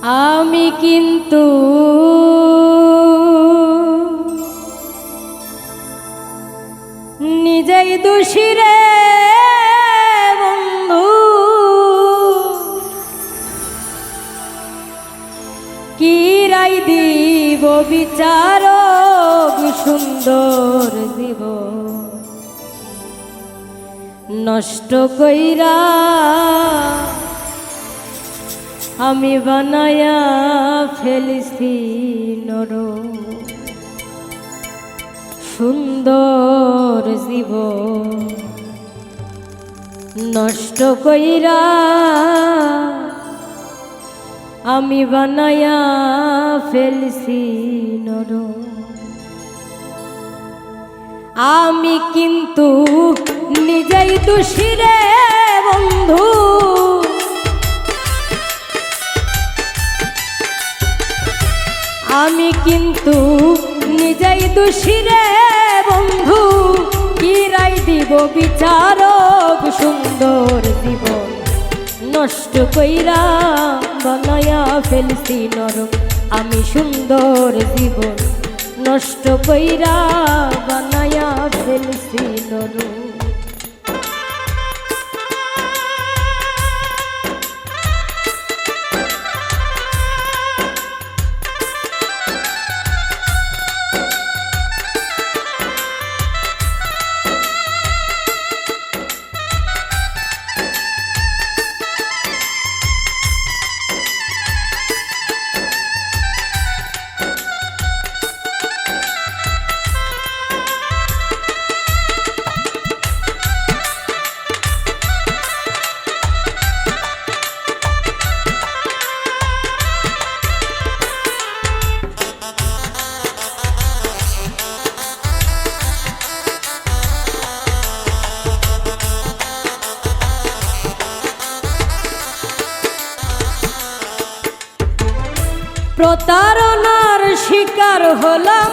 আমি কিন্তু নিজেই দোষী রে বন্ধু, কি রায় দিব বিচারক সুন্দর জীবন নষ্ট কইরা আমি বানায়া ফেলিছি নরক সুন্দর জীবন নষ্ট কইরা আমি বানায়া ফেলছি নরক। আমি কিন্তু নিজেই দোষী রে বন্ধু, আমি কিন্তু নিজেই দোষী রে বন্ধু, কি রায় দিব বিচারক সুন্দর জীবন নষ্ট কইরা বানায়া ফেলছি নরক। আমি সুন্দর জীবন নষ্ট কইরা বানায়া ফেলছি নরক। প্রতারণার শিকার হলাম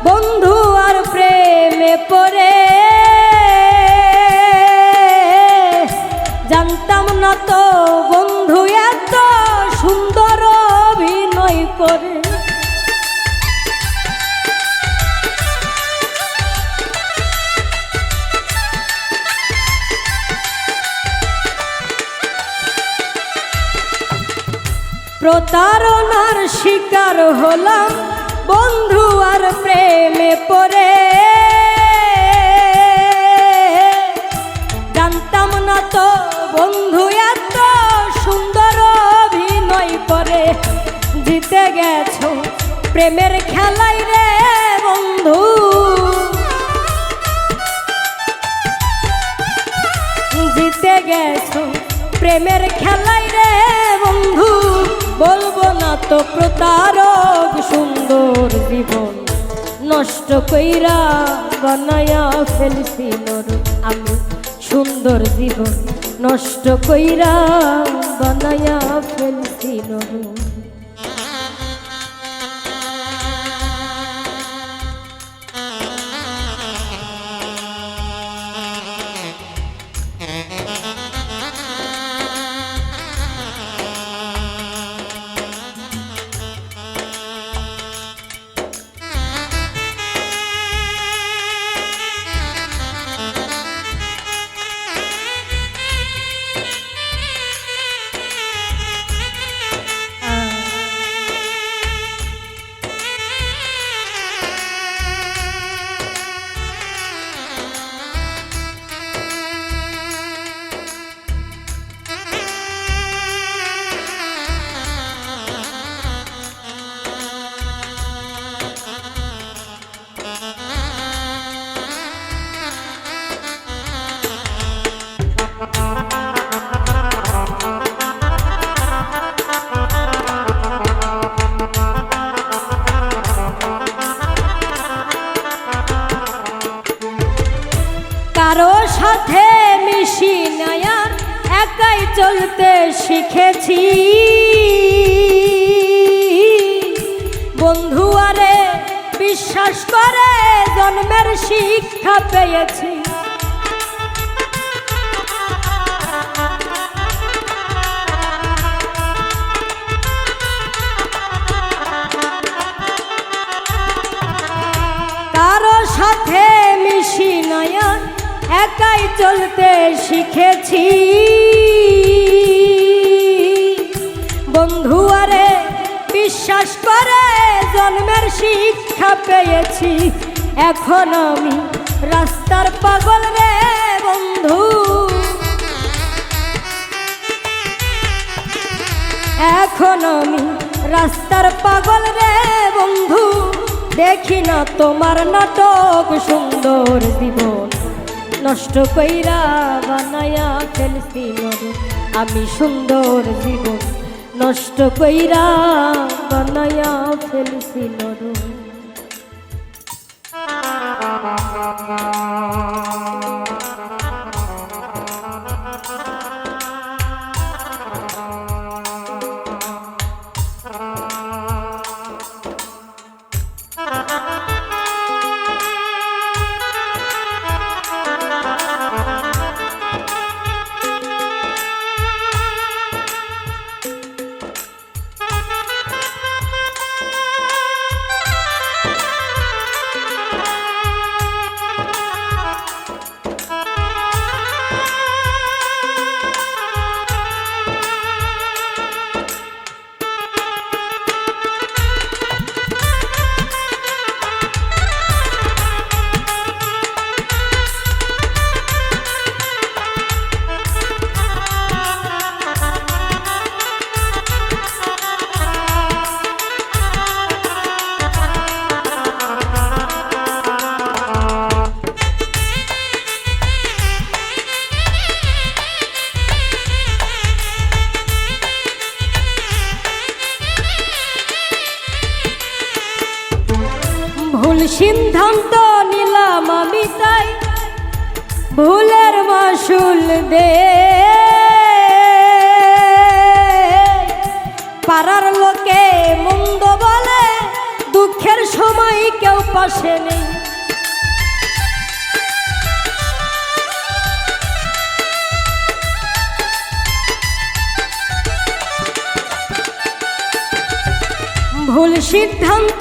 বন্ধু আর প্রেমে পড়ে, জানতাম না তো বন্ধু এত সুন্দর অভিনয় করে। প্রতারণার শিকার হলাম বন্ধু আর প্রেমে পড়ে, জানতাম না তো বন্ধু এত সুন্দর অভিনয় করে। জিতে গেছো প্রেমের খেলাই রে বন্ধু, জিতে গেছো প্রেমের খেলাই রে বন্ধু, বলবো না তো প্রতারক সুন্দর জীবন নষ্ট কইরা বানায়া ফেলছি নরক। আমি সুন্দর জীবন নষ্ট কইরা বানায়া ফেলছি নরক। কারো সাথে মিশি নয়ার একাই চলতে শিখেছি বন্ধু, আরে বিশ্বাস করে জন্মের শিক্ষা পেয়েছি। একাই চলতে শিখেছি। বন্ধু আরে বিশ্বাস করে জন্মের শিক্ষা পেয়েছি। এখন আমি রাস্তার পাগল রে বন্ধু, এখন আমি রাস্তার পাগল রে বন্ধু। দেখি না তোমার নাটক, সুন্দর জীবন নষ্ট কইরা বানায়া ফেলছি নরক। আমি সুন্দর জীবন নষ্ট কইরা বানায়া ফেলছি নরক। ভুল সিদ্ধান্ত নিলাম আমি, তাই ভুলের মাসুল দে। পাড়ার লোকে মন্দ বলে, দুঃখের সময় কেউ পাশে নেই। ভুল সিদ্ধান্ত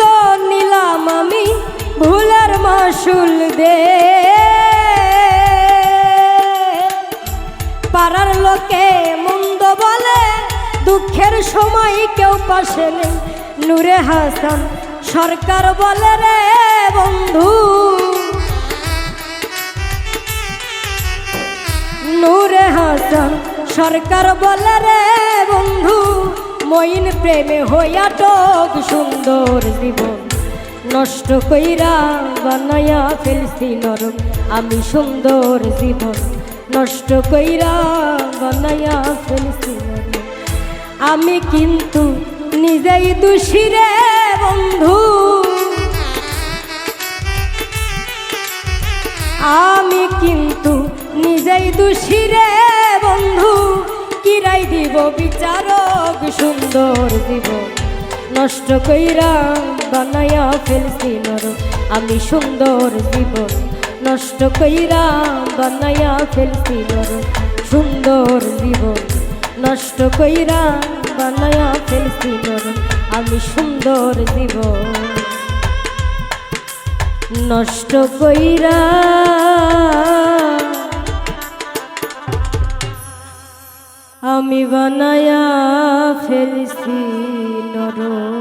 নিলাম আমি, ভুলের মাসুল দে। পাড়ার লোকে মন্দ বলে, দুঃখের সময় কেউ পাশে নেই। নূরে হাসান সরকার বলে রে বন্ধু, নূরে হাসান সরকার বলে রে বন্ধু। মইন প্রেমে হইয়া টক, সুন্দর জীবন নষ্ট কইরা বানায়া ফেলছি নরক। আমি সুন্দর জীবন নষ্ট কইরা বানায়া ফেলছি নরক। আমি কিন্তু নিজেই দোষী রে বন্ধু, আমি কিন্তু নিজেই দোষী রে বন্ধু। কিরাই দিব বিচারক, সুন্দর জীবন নষ্ট কইরা বানায়া ফেলছি নরক। আমি সুন্দর জীবন নষ্ট কইরা বানায়া ফেলছি নরক। সুন্দর জীবন নষ্ট কইরা বানায়া ফেলছি নরক। আমি সুন্দর জীবন নষ্ট কইরা আমি বানায়া ফেলছি নরক।